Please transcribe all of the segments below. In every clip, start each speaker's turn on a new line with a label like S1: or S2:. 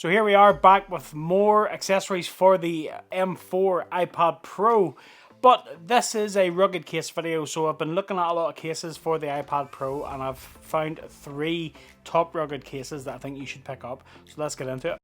S1: So here we are back with more accessories for the M4 iPad Pro. But this is a rugged case video, so I've been looking at a lot of cases for the iPad Pro and I've found 3 top rugged cases that I think you should pick up. So let's get into it.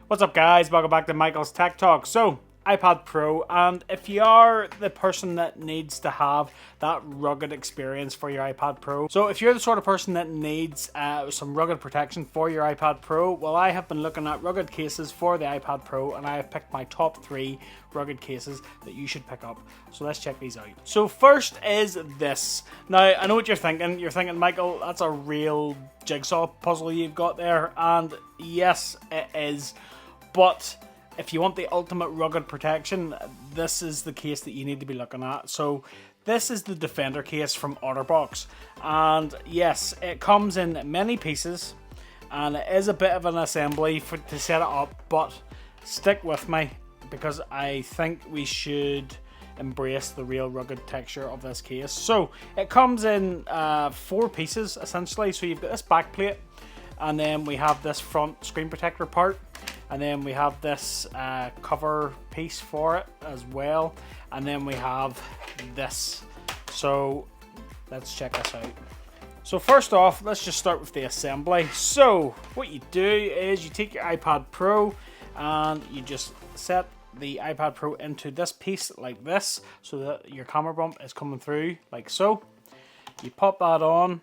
S1: What's up guys, welcome back to Michael's Tech Talk. So, iPad Pro, and if you are the person that needs to have that rugged experience for your iPad Pro, so if you're the sort of person that needs some rugged protection for your iPad Pro, well, I have been looking at rugged cases for the iPad Pro and I have picked my top 3 rugged cases that you should pick up. So let's check these out. So first is this. Now, I know what you're thinking. You're thinking, Michael, that's a real jigsaw puzzle you've got there, and yes, it is. But if you want the ultimate rugged protection, this is the case that you need to be looking at. So this is the Defender case from Otterbox, and yes, it comes in many pieces and it is a bit of an assembly to set it up, but stick with me because I think we should embrace the real rugged texture of this case. So it comes in 4 pieces essentially. So you've got this back plate, and then we have this front screen protector part, and then we have this cover piece for it as well, and then we have this. So let's check this out. So first off, let's just start with the assembly. So what you do is you take your iPad Pro and you just set the iPad Pro into this piece like this, so that your camera bump is coming through like so. You pop that on,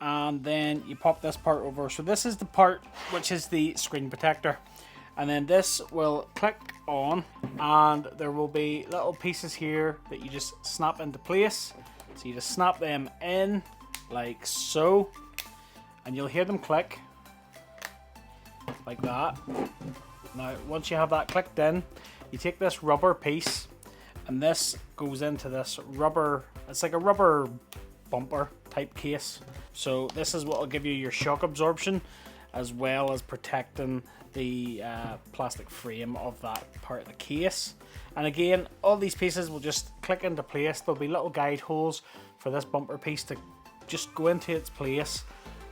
S1: and then you pop this part over. So this is the part which is the screen protector, and then this will click on, and there will be little pieces here that you just snap into place. So you just snap them in like so, and you'll hear them click like that. Now once you have that clicked in, you take this rubber piece and this goes into this rubber, it's like a rubber bumper type case. So this is what will give you your shock absorption, as well as protecting the plastic frame of that part of the case. And again, all these pieces will just click into place. There'll be little guide holes for this bumper piece to just go into its place,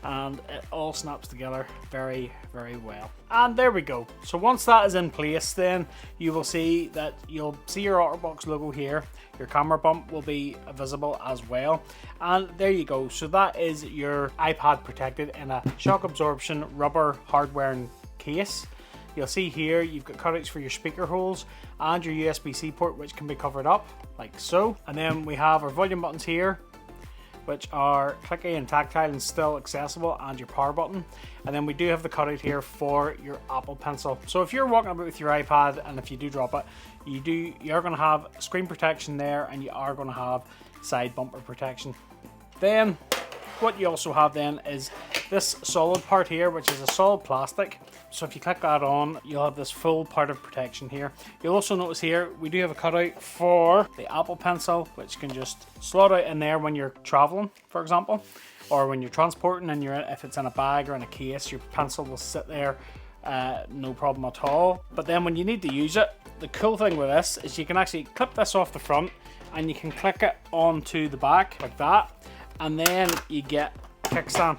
S1: and it all snaps together very, very well. And there we go. So once that is in place, then you will see that you'll see your Otterbox logo here. Your camera bump will be visible as well. And there you go. So that is your iPad protected in a shock absorption rubber hardware case. You'll see here you've got cutouts for your speaker holes and your USB-C port, which can be covered up like so. And then we have our volume buttons here, which are clicky and tactile and still accessible, and your power button. And then we do have the cutout here for your Apple Pencil. So if you're walking about with your iPad and if you do drop it, you're going to have screen protection there, and you are going to have side bumper protection. Then what you also have then is this solid part here, which is a solid plastic. So if you click that on, you'll have this full part of protection here. You'll also notice here we do have a cutout for the Apple Pencil, which can just slot out in there when you're traveling, for example, or when you're transporting and if it's in a bag or in a case, your pencil will sit there no problem at all. But then when you need to use it, the cool thing with this is you can actually clip this off the front and you can click it onto the back like that, and then you get a kickstand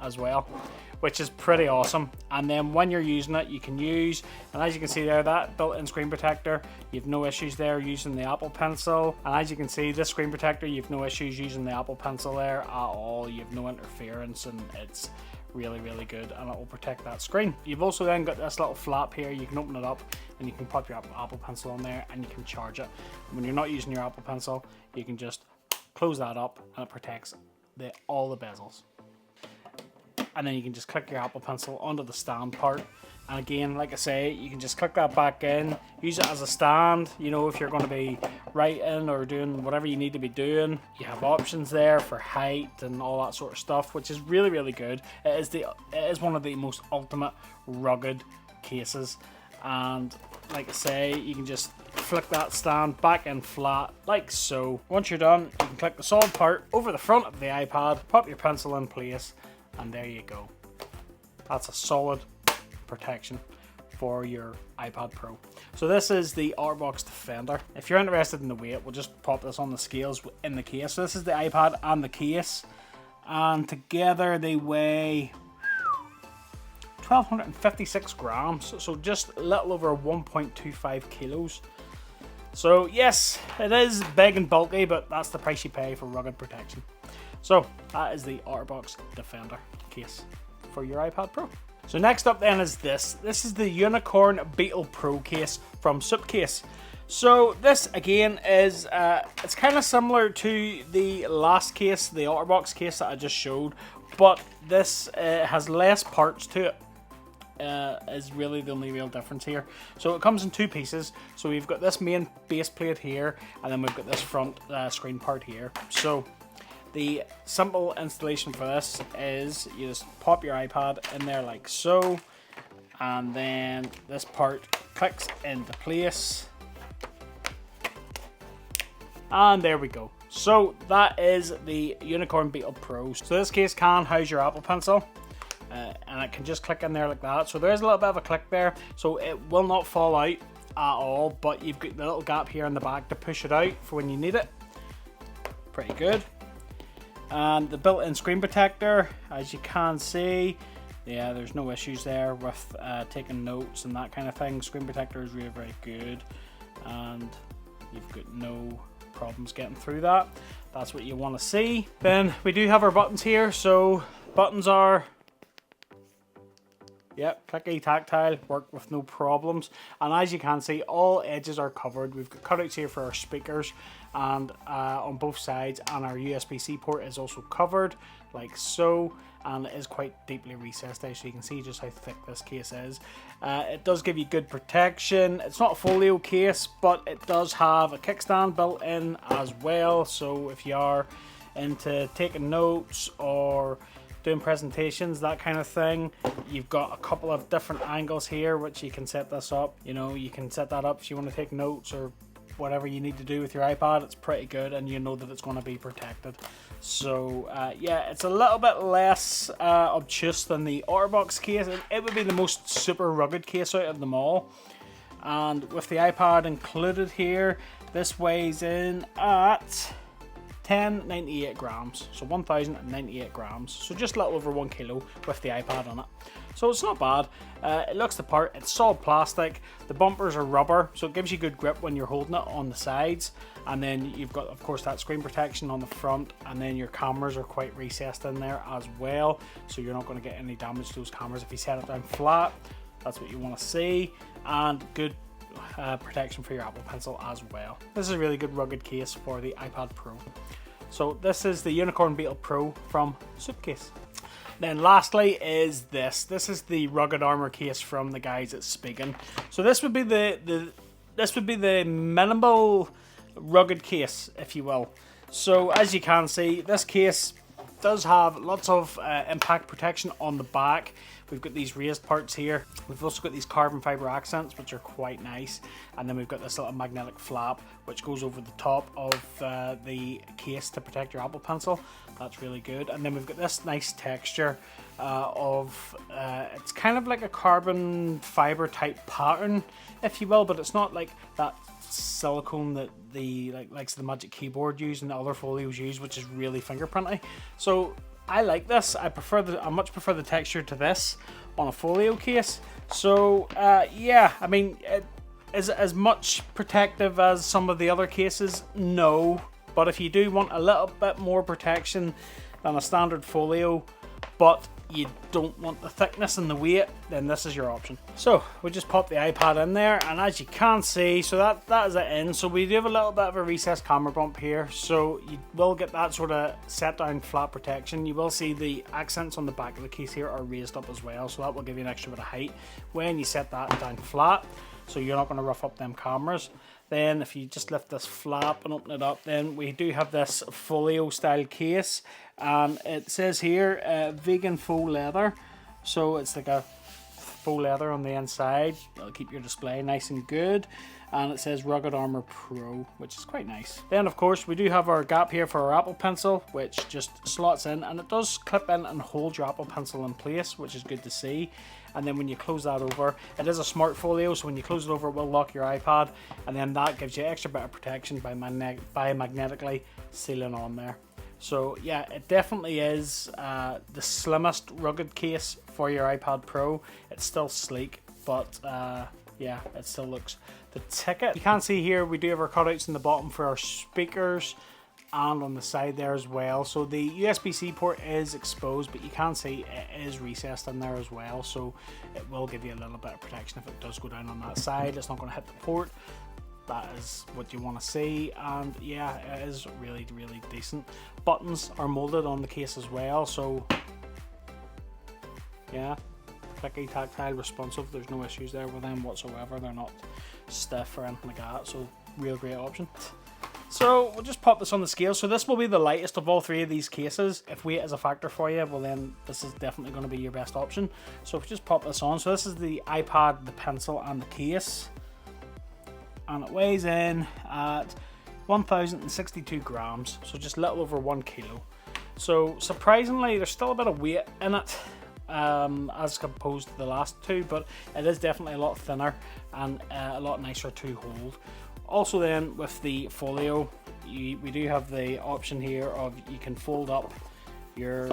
S1: as well, which is pretty awesome. And then when you're using it, you can use, and as you can see there, that built-in screen protector, you've no issues there using the Apple Pencil. And as you can see, this screen protector, you've no issues using the Apple Pencil there at all. You've no interference, and it's really, really good, and it will protect that screen. You've also then got this little flap here. You can open it up and you can pop your Apple Pencil on there and you can charge it. When you're not using your Apple Pencil, you can just close that up and it protects all the bezels. And then you can just click your Apple Pencil onto the stand part, and again, like I say, you can just click that back in, use it as a stand, you know, if you're going to be writing or doing whatever you need to be doing. You have options there for height and all that sort of stuff, which is really, really good. It is one of the most ultimate rugged cases, and like I say, you can just flick that stand back in flat like so. Once you're done, you can click the solid part over the front of the iPad, pop your pencil in place, and there you go. That's a solid protection for your iPad Pro. So this is the Otterbox Defender. If you're interested in the weight, we'll just pop this on the scales in the case. So this is the iPad and the case, and together they weigh 1,256 grams, so just a little over 1.25 kilos. So yes, it is big and bulky, but that's the price you pay for rugged protection. So that is the Otterbox Defender case for your iPad Pro. So next up then is this. This is the Unicorn Beetle Pro case from Supcase. So this again is, it's kind of similar to the last case, the Otterbox case that I just showed, but this has less parts to it. Is really the only real difference here. So it comes in two pieces. So we've got this main base plate here, and then we've got this front screen part here. So the simple installation for this is you just pop your iPad in there like so, and then this part clicks into place, and there we go. So that is the Unicorn Beetle Pro. So this case can house your Apple Pencil. And it can just click in there like that. So there's a little bit of a click there, so it will not fall out at all, but you've got the little gap here in the back to push it out for when you need it. Pretty good. And the built-in screen protector, as you can see, yeah, there's no issues there with taking notes and that kind of thing. Screen protector is really very good, and you've got no problems getting through that. That's what you want to see. Then we do have our buttons here. So buttons are, yep, clicky, tactile, work with no problems. And as you can see, all edges are covered. We've got cutouts here for our speakers, and on both sides, and our USB-C port is also covered, like so, and it is quite deeply recessed there, so you can see just how thick this case is. It does give you good protection. It's not a folio case, but it does have a kickstand built in as well, so if you are into taking notes or doing presentations, that kind of thing, you've got a couple of different angles here which you can set this up. You know, you can set that up if you want to take notes or whatever you need to do with your iPad. It's pretty good, and you know that it's going to be protected. So yeah, it's a little bit less obtuse than the Otterbox case. It would be the most super rugged case out of them all, and with the iPad included here, this weighs in at 1,098 grams, so 1,098 grams, so just a little over 1 kilo with the iPad on it. So it's not bad. It looks the part. It's solid plastic. The bumpers are rubber, so it gives you good grip when you're holding it on the sides. And then you've got, of course, that screen protection on the front, and then your cameras are quite recessed in there as well, so you're not going to get any damage to those cameras if you set it down flat. That's what you want to see, and good protection for your Apple Pencil as well. This is a really good rugged case for the iPad Pro. So this is the Unicorn Beetle Pro from Supcase. Then lastly is this. This is the rugged armor case from the guys at Spigen. So this would be the minimal rugged case, if you will. So as you can see, this case does have lots of impact protection on the back. We've got these raised parts here. We've also got these carbon fiber accents, which are quite nice. And then we've got this little magnetic flap, which goes over the top of the case to protect your Apple Pencil. That's really good. And then we've got this nice texture it's kind of like a carbon fiber type pattern, if you will, but it's not like that silicone that the likes the Magic Keyboard use and the other folios use, which is really fingerprinty. So I like this. I much prefer the texture to this on a folio case. So yeah, I mean, is it as much protective as some of the other cases? No, but if you do want a little bit more protection than a standard folio, but you don't want the thickness and the weight, then this is your option. So we just pop the iPad in there, and as you can see, so that is it in. So we do have a little bit of a recessed camera bump here, so you will get that sort of set down flat protection. You will see the accents on the back of the case here are raised up as well, so that will give you an extra bit of height when you set that down flat, so you're not going to rough up them cameras. Then if you just lift this flap and open it up, then we do have this folio style case, and it says here vegan faux leather, so it's like a faux leather on the inside. It'll keep your display nice and good. and it says Rugged Armor Pro, which is quite nice. Then of course we do have our gap here for our Apple Pencil, which just slots in, and it does clip in and hold your Apple Pencil in place, which is good to see. And then when you close that over, it is a smart folio, so when you close it over, it will lock your iPad, and then that gives you extra bit of protection by magnetically sealing on there. So yeah, it definitely is the slimmest rugged case for your iPad Pro. It's still sleek, but yeah, it still looks the ticket. You can see here we do have our cutouts in the bottom for our speakers and on the side there as well. So the USB-C port is exposed, but you can see it is recessed in there as well, so it will give you a little bit of protection if it does go down on that side. It's not going to hit the port. That is what you want to see, and yeah, it is really decent. Buttons are molded on the case as well, so yeah, clicky, tactile, responsive. There's no issues there with them whatsoever. They're not stiff or anything like that, so real great option. So we'll just pop this on the scale. So this will be the lightest of all three of these cases. If weight is a factor for you, well then this is definitely going to be your best option. So if we just pop this on, so this is the iPad, the pencil and the case, and it weighs in at 1,062 grams, so just a little over 1 kilo. So surprisingly, there's still a bit of weight in it as opposed to the last two, but it is definitely a lot thinner and a lot nicer to hold. Also then with the folio, we do have the option here of you can fold up your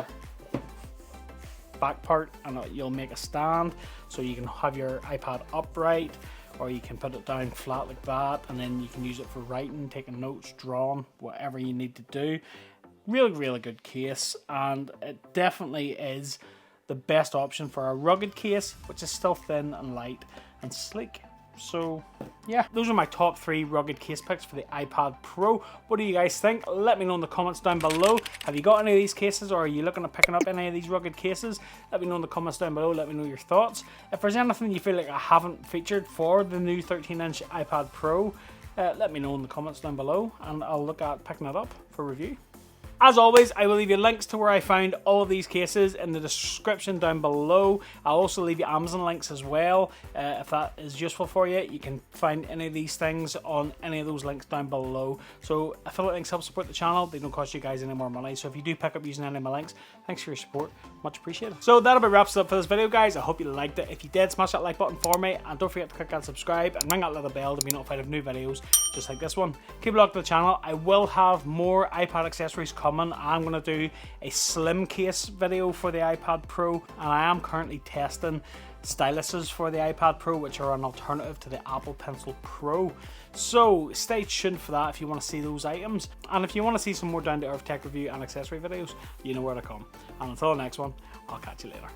S1: back part and you'll make a stand, so you can have your iPad upright, or you can put it down flat like that, and then you can use it for writing, taking notes, drawing, whatever you need to do. Really good case, and it definitely is the best option for a rugged case, which is still thin and light and sleek. So yeah, those are my top 3 rugged case picks for the iPad Pro. What do you guys think? Let me know in the comments down below. Have you got any of these cases, or are you looking at picking up any of these rugged cases? Let me know in the comments down below. Let me know your thoughts. If there's anything you feel like I haven't featured for the new 13-inch iPad Pro, let me know in the comments down below, and I'll look at picking it up for review. As always, I will leave you links to where I found all of these cases in the description down below. I'll also leave you Amazon links as well. If that is useful for you, you can find any of these things on any of those links down below. So affiliate links help support the channel. They don't cost you guys any more money. So if you do pick up using any of my links, thanks for your support. Much appreciated. So that about wraps it up for this video, guys. I hope you liked it. If you did, smash that like button for me, and don't forget to click that subscribe and ring that little bell to be notified of new videos just like this one. Keep it locked to the channel. I will have more iPad accessories coming. I'm going to do a slim case video for the iPad Pro, and I am currently testing styluses for the iPad Pro, which are an alternative to the Apple Pencil Pro. So stay tuned for that if you want to see those items, and if you want to see some more down-to-earth tech review and accessory videos, you know where to come. And until the next one, I'll catch you later.